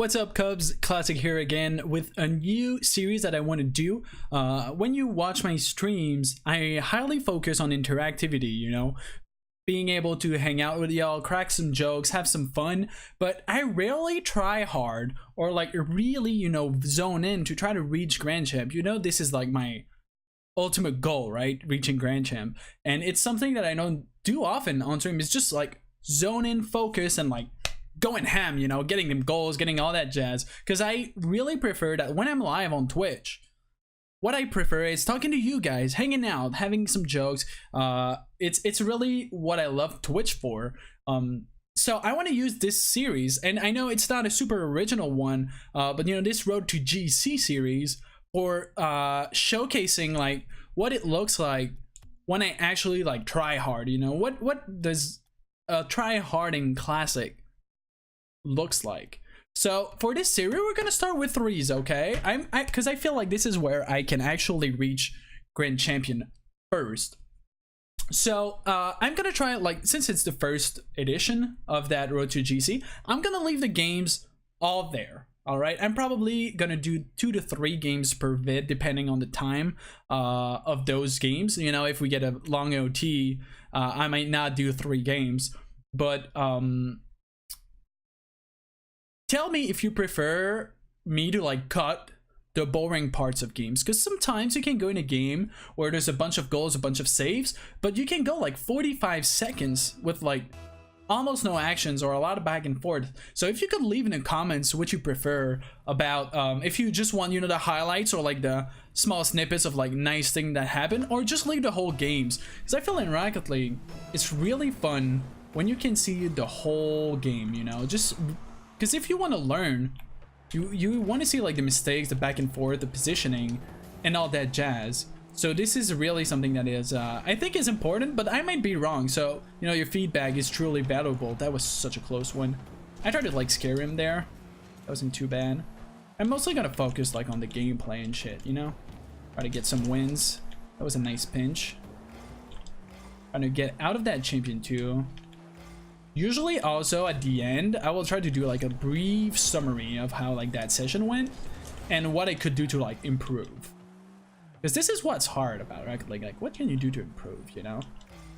What's up, Cubs? Classic here again with a new series that I want to do. When you watch my streams, I highly focus on interactivity, being able to hang out with y'all, crack some jokes, have some fun, but I rarely try hard or like really, zone in to try to reach Grand Champ. This is like my ultimate goal, right? Reaching Grand Champ. And it's something that I don't do often on stream. It's just like zone in, focus, and like going ham, getting them goals, getting all that jazz. Because I really prefer that when I'm live on Twitch, what I prefer is talking to you guys, hanging out, having some jokes. It's really what I love Twitch for. So I want to use this series, and I know it's not a super original one, but this Road to GC series for showcasing like what it looks like when I actually like try hard. What does a try hard in Classic looks like? So for this series, we're gonna start with threes, okay? Because I feel like this is where I can actually reach Grand Champion first. So I'm gonna try it, like, since it's the first edition of that Road to GC, I'm gonna leave the games all there. All right, I'm probably gonna do 2 to 3 games per vid depending on the time of those games. If we get a long OT, I might not do 3 games, but tell me if you prefer me to like cut the boring parts of games, because sometimes you can go in a game where there's a bunch of goals, a bunch of saves, but you can go like 45 seconds with like almost no actions or a lot of back and forth. So if you could leave in the comments what you prefer about if you just want the highlights or like the small snippets of like nice thing that happened, or just leave the whole games, because I feel in Rocket League it's really fun when you can see the whole game, just because if you want to learn, you want to see like the mistakes, the back and forth, the positioning, and all that jazz. So this is really something that is, I think is important, but I might be wrong. So, your feedback is truly valuable. That was such a close one. I tried to like scare him there. That wasn't too bad. I'm mostly gonna focus like on the gameplay and shit, Try to get some wins. That was a nice pinch. Trying to get out of that champion too. Usually also at the end, I will try to do like a brief summary of how like that session went and what I could do to like improve. Because this is what's hard about Rocket League. Like, what can you do to improve,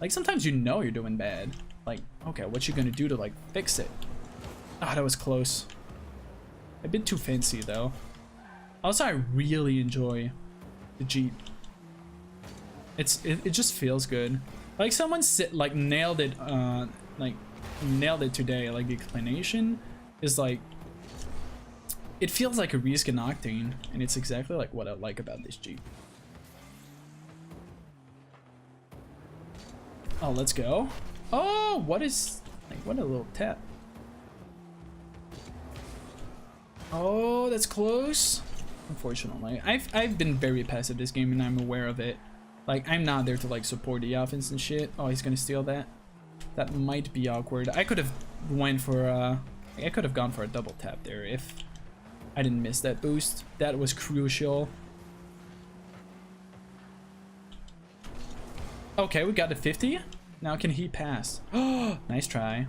Like, sometimes you're doing bad. Like, okay, what you gonna do to like fix it? Ah, that was close. A bit too fancy though. Also, I really enjoy the Jeep. It just feels good. Like someone nailed it, nailed it today. Like the explanation is like, it feels like a reskin Octane, and it's exactly like what I like about this Jeep. Oh, let's go. Oh, what a little tap. Oh, that's close. Unfortunately, I've been very passive this game, and I'm aware of it. Like, I'm not there to like support the offense and shit. Oh, he's gonna steal that. That might be awkward. I could have gone for a double tap there if I didn't miss that boost. That was crucial. Okay, we got to 50. Now can he pass? Oh, nice try.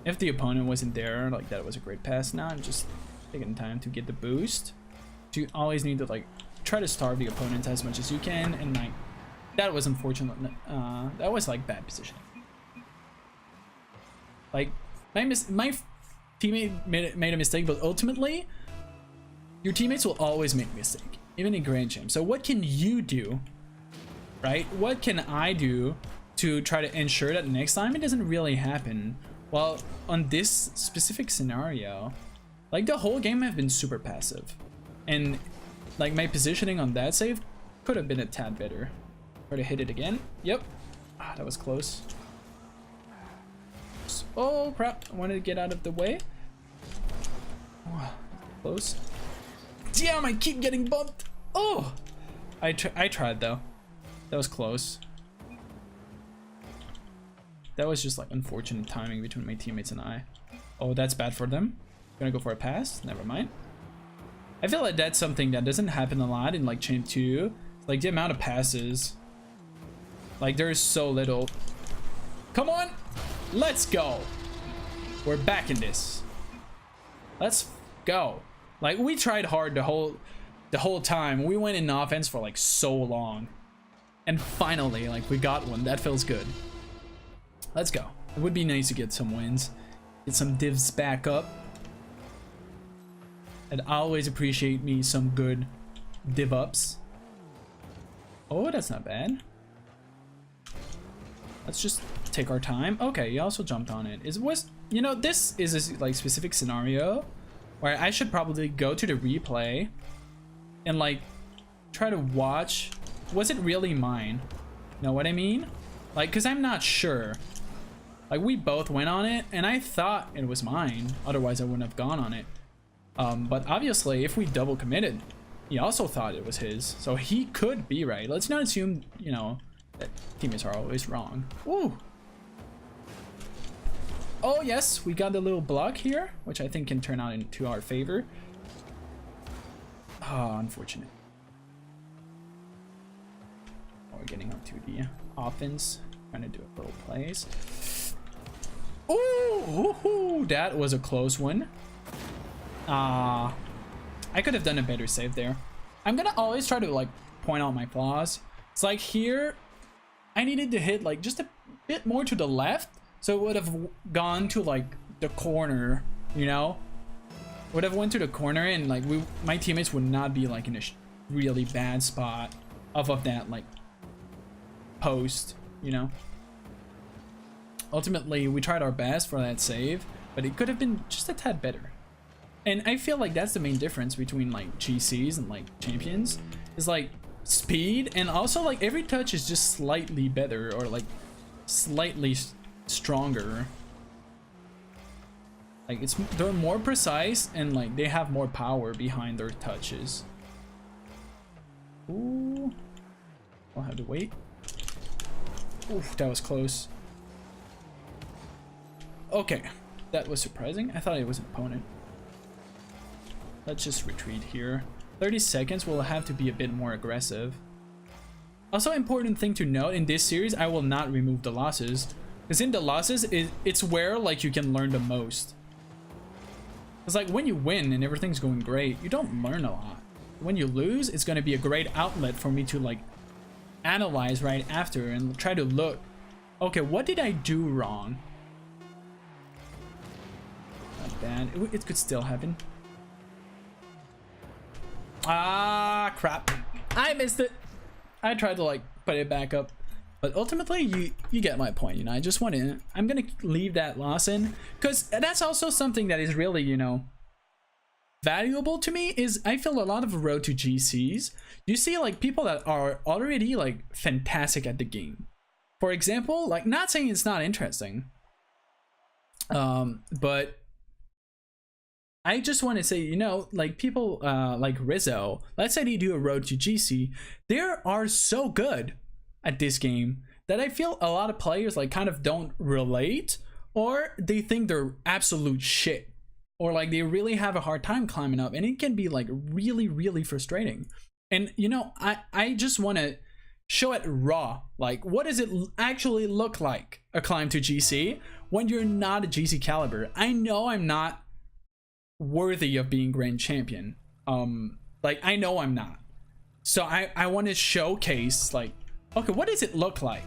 If the opponent wasn't there, like, that was a great pass. Now I'm just taking time to get the boost. You always need to like try to starve the opponent as much as you can, and like that was unfortunate. That was like bad positioning. Like my teammate made a mistake, but ultimately your teammates will always make a mistake, even in Grand Champ. So what can you do, right? What can I do to try to ensure that next time it doesn't really happen? Well, on this specific scenario, like the whole game have been super passive, and like my positioning on that save could have been a tad better. Try to hit it again. Yep. Ah, that was close. Oh crap, I wanted to get out of the way. Oh, close. Damn, I keep getting bumped. Oh, I tried though. That was close. That was just like unfortunate timing between my teammates and I. Oh, that's bad for them. Gonna go for a pass. Never mind. I feel like that's something that doesn't happen a lot in like Champ 2. Like the amount of passes. Like there's so little. Come on. Let's go. We're back in this. Let's go. Like, we tried hard the whole time. We went in offense for like so long, and finally, like, we got one. That feels good. Let's go. It would be nice to get some wins, get some divs back up. I'd always appreciate me some good div ups. Oh, that's not bad. Let's just take our time. Okay, you also jumped on it. You know, this is a like specific scenario where I should probably go to the replay and like try to watch, was it really mine? Know what I mean? Like, cause I'm not sure. Like, we both went on it and I thought it was mine, otherwise I wouldn't have gone on it. But obviously if we double committed, he also thought it was his, so he could be right. Let's not assume, you know, that teammates are always wrong. Ooh. Oh yes, we got the little block here, which I think can turn out into our favor. Oh, unfortunate. Oh, we're getting up to the offense, trying to do a little plays. Ooh, that was a close one. I could have done a better save there. I'm gonna always try to like point out my flaws. It's like here, I needed to hit like just a bit more to the left, so it would have gone to like the corner, you know? Would have went to the corner and like my teammates would not be like in a really bad spot off of that like post, you know? Ultimately, we tried our best for that save, but it could have been just a tad better. And I feel like that's the main difference between like GCs and like champions, is like speed, and also like every touch is just slightly better or like slightly stronger. Like they're more precise and like they have more power behind their touches. Ooh, I'll have to wait. Oof, that was close. Okay, that was surprising. I thought it was an opponent. Let's just retreat here. 30 seconds, we'll have to be a bit more aggressive. Also, important thing to note, in this series, I will not remove the losses. Because in the losses, it's where like you can learn the most. It's like when you win and everything's going great, you don't learn a lot. When you lose, it's going to be a great outlet for me to like analyze right after and try to look, okay, what did I do wrong? Not bad. It could still happen. Ah, crap. I missed it. I tried to like put it back up, but ultimately you get my point, you know. I just want to, I'm gonna leave that loss in, because that's also something that is really, you know, valuable to me. Is I feel a lot of road to GCs, you see like people that are already like fantastic at the game, for example, like, not saying it's not interesting, but I just want to say, you know, like people like Rizzo, let's say they do a road to GC, they are so good at this game that I feel a lot of players like kind of don't relate, or they think they're absolute shit, or like they really have a hard time climbing up, and it can be like really, really frustrating. And you know, I just want to show it raw, like what does it actually look like, a climb to GC when you're not a GC caliber. I know I'm not worthy of being grand champion, like I know I'm not, so I want to showcase like, okay, what does it look like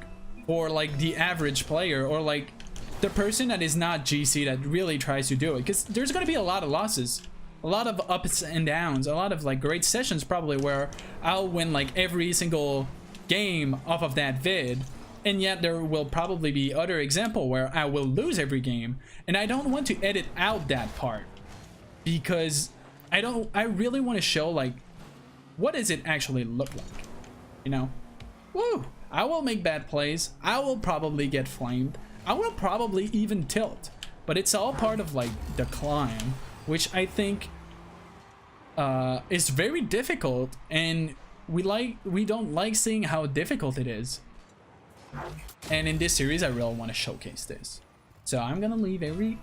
for like the average player, or like the person that is not GC that really tries to do it, because there's going to be a lot of losses, a lot of ups and downs, a lot of like great sessions probably where I'll win like every single game off of that vid, and yet there will probably be other example where I will lose every game, and I don't want to edit out that part, because I really want to show like, what does it actually look like, you know? Woo! I will make bad plays, I will probably get flamed, I will probably even tilt, but it's all part of like the climb, which I think is very difficult, and we don't like seeing how difficult it is. And in this series I really want to showcase this, so I'm gonna leave every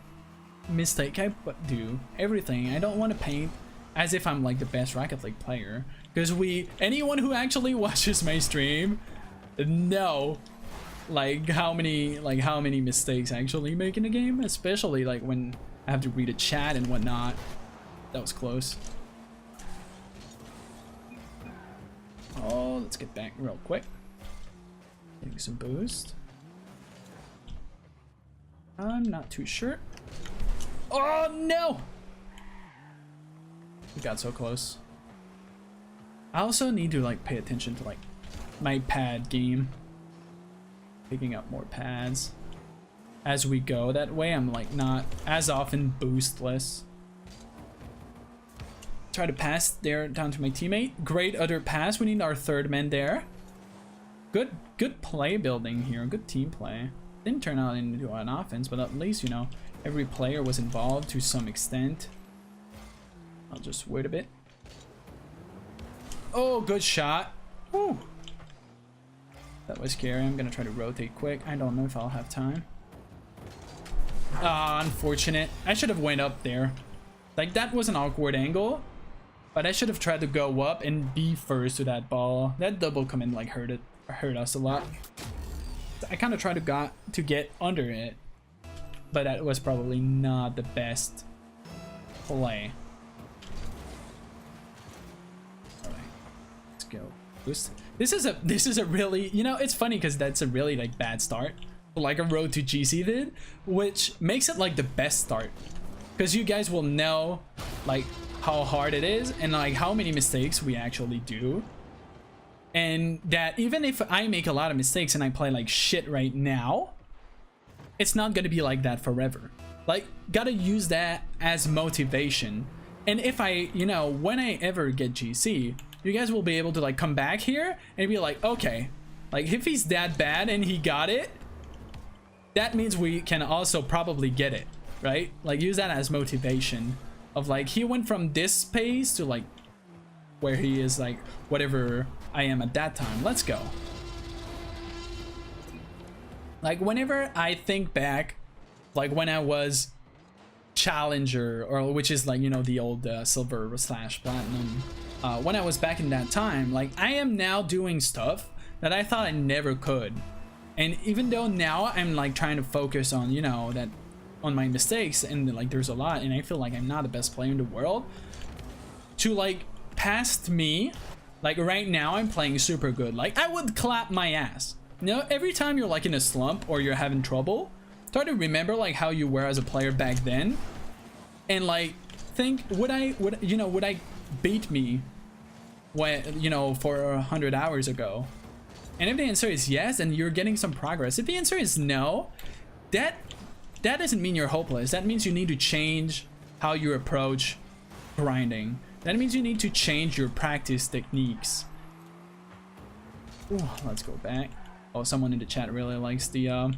mistake I do, everything. I don't want to paint as if I'm like the best Rocket League player, because anyone who actually watches my stream know like how many mistakes I actually make in a game, especially like when I have to read a chat and whatnot. that was close. Oh, let's get back real quick. Getting some boost. I'm not too sure. Oh no! We got so close. I also need to like pay attention to like my pad game. Picking up more pads as we go. That way I'm like not as often boostless. Try to pass there down to my teammate. Great other pass. We need our third man there. Good play building here. Good team play. Didn't turn out into an offense, but at least, you know, every player was involved to some extent. I'll just wait a bit. Oh, good shot. Woo. That was scary. I'm gonna try to rotate quick. I don't know if I'll have time. Ah, unfortunate. I should have went up there. Like, that was an awkward angle, but I should have tried to go up and be first to that ball. That double come in like hurt us a lot. I kind of tried to get under it, but that was probably not the best play. All right, let's go. This is a really, you know, it's funny because that's a really like bad start, like a road to GC did, which makes it like the best start, because you guys will know like how hard it is and like how many mistakes we actually do. And that even if I make a lot of mistakes and I play like shit right now, it's not gonna be like that forever. Like, gotta use that as motivation. And if I, you know, when I ever get GC, you guys will be able to like come back here and be like, okay, like if he's that bad and he got it, that means we can also probably get it, right? Like, use that as motivation of like, he went from this pace to like where he is like whatever I am at that time. Let's go. Like, whenever I think back, like when I was challenger, or which is like, you know, the old silver / platinum, when I was back in that time, like I am now doing stuff that I thought I never could. And even though now I'm like trying to focus on, you know, that on my mistakes, and like there's a lot, and I feel like I'm not the best player in the world, to like past me, like right now I'm playing super good. Like, I would clap my ass. You know, every time you're like in a slump or you're having trouble, try to remember like how you were as a player back then, and like think, would I beat me when, you know, for 100 hours ago? And if the answer is yes, then you're getting some progress. If the answer is no, that doesn't mean you're hopeless. That means you need to change how you approach grinding. That means you need to change your practice techniques. Ooh, let's go back. Oh, someone in the chat really likes the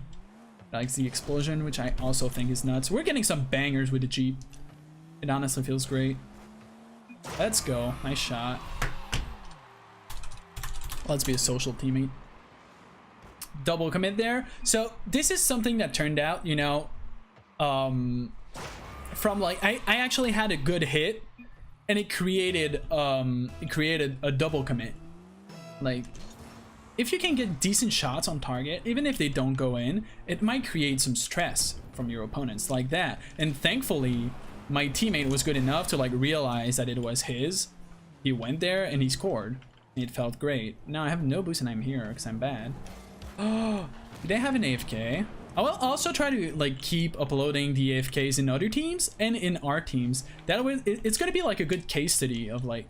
explosion, which I also think is nuts. We're getting some bangers with the Jeep. It honestly feels great. Let's go. Nice shot. Let's be a social teammate. Double commit there. So this is something that turned out, you know, from like I actually had a good hit, and it created a double commit. Like, if you can get decent shots on target, even if they don't go in, it might create some stress from your opponents like that. And thankfully, my teammate was good enough to like realize that it was his. He went there and he scored. It felt great. Now I have no boost and I'm here because I'm bad. Oh, they have an AFK. I will also try to like keep uploading the AFKs in other teams and in our teams. That way, it's gonna be like a good case study of like,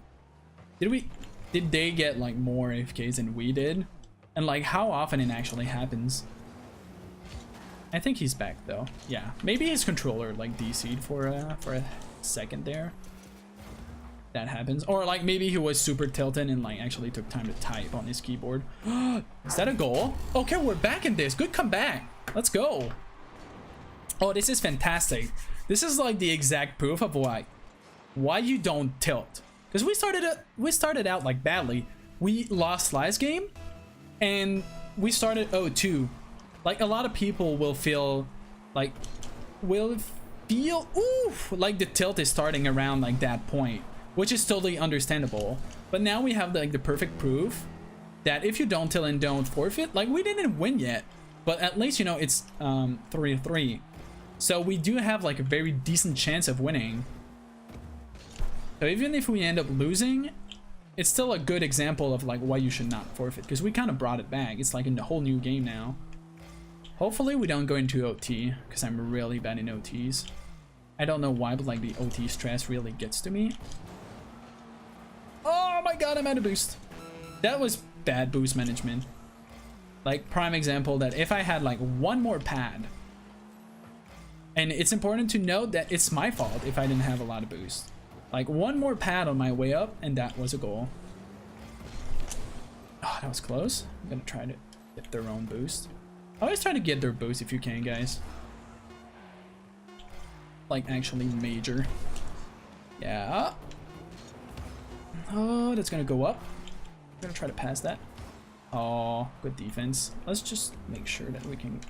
did they get like more AFKs than we did, and like how often it actually happens. I think he's back though. Yeah, maybe his controller like DC'd for a second there. That happens, or like maybe he was super tilted and like actually took time to type on his keyboard. Is that a goal? Okay, we're back in this. Good comeback. Let's go. Oh, this is fantastic. This is like the exact proof of why you don't tilt. Because we started out like badly. We lost last game, and we started 0-2. Like, a lot of people will feel like oof, like the tilt is starting around like that point, which is totally understandable. But now we have like the perfect proof that if you don't tilt and don't forfeit, like we didn't win yet, but at least, you know, it's 3-3. So we do have like a very decent chance of winning. So even if we end up losing, it's still a good example of like why you should not forfeit, because we kind of brought it back. It's like in the whole new game now. Hopefully we don't go into OT, because I'm really bad in OTs. I don't know why, but like the OT stress really gets to me. Oh my god, I'm out of boost. That was bad boost management. Like prime example that if I had like one more pad, and it's important to note that it's my fault if I didn't have a lot of boost. Like one more pad on my way up, and that was a goal. Oh, that was close. I'm gonna try to get their own boost. Always try to get their boost if you can, guys. Like actually major. Yeah. Oh, that's gonna go up. I'm gonna try to pass that. Oh, good defense. Let's just make sure that we can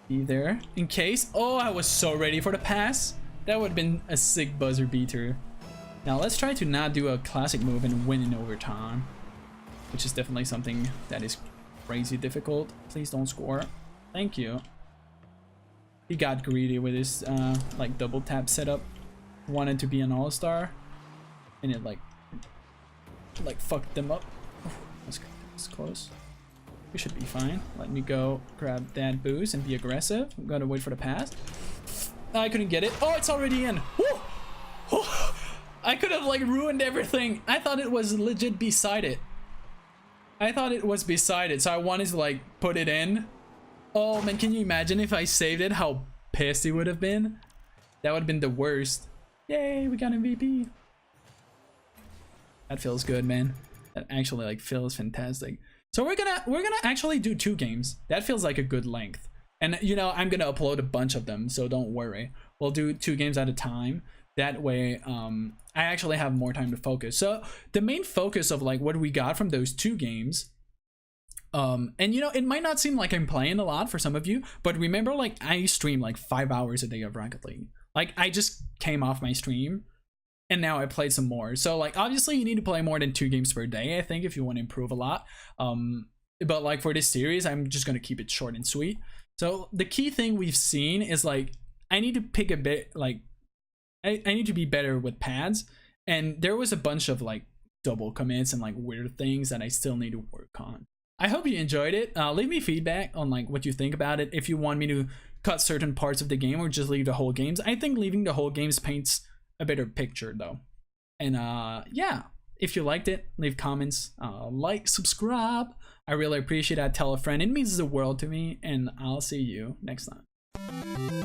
be there in case. Oh, I was so ready for the pass. That would have been a sick buzzer beater. Now let's try to not do a classic move and win in overtime, which is definitely something that is crazy difficult. Please don't score. Thank you. He got greedy with his like double tap setup. Wanted to be an all-star, and it like fucked them up. Oh, that's close. We should be fine. Let me go grab that boost and be aggressive. I'm gonna wait for the pass. I couldn't get it. Oh, it's already in. Woo! Woo! I could have like ruined everything. I thought it was legit beside it. So I wanted to like put it in. Oh man, can you imagine if I saved it? How pissed he would have been. That would have been the worst. Yay, we got MVP. That feels good, man. That actually like feels fantastic. So we're gonna actually do 2 games. That feels like a good length. And you know, I'm gonna upload a bunch of them, so don't worry. We'll do 2 games at a time. That way, I actually have more time to focus. So the main focus of like what we got from those 2 games, and you know, it might not seem like I'm playing a lot for some of you, but remember, like I stream like 5 hours a day of Rocket League. Like I just came off my stream, and now I played some more. So like obviously you need to play more than 2 games per day, I think, if you want to improve a lot. But like for this series, I'm just gonna keep it short and sweet. So the key thing we've seen is like I need to pick a bit like I need to be better with pads, and there was a bunch of like double commits and like weird things that I still need to work on. I hope you enjoyed it. Leave me feedback on like what you think about it. If you want me to cut certain parts of the game or just leave the whole games. I think leaving the whole games paints a better picture though. And yeah, if you liked it, leave comments, like, subscribe. I really appreciate that. Tell a friend. It means the world to me, and I'll see you next time.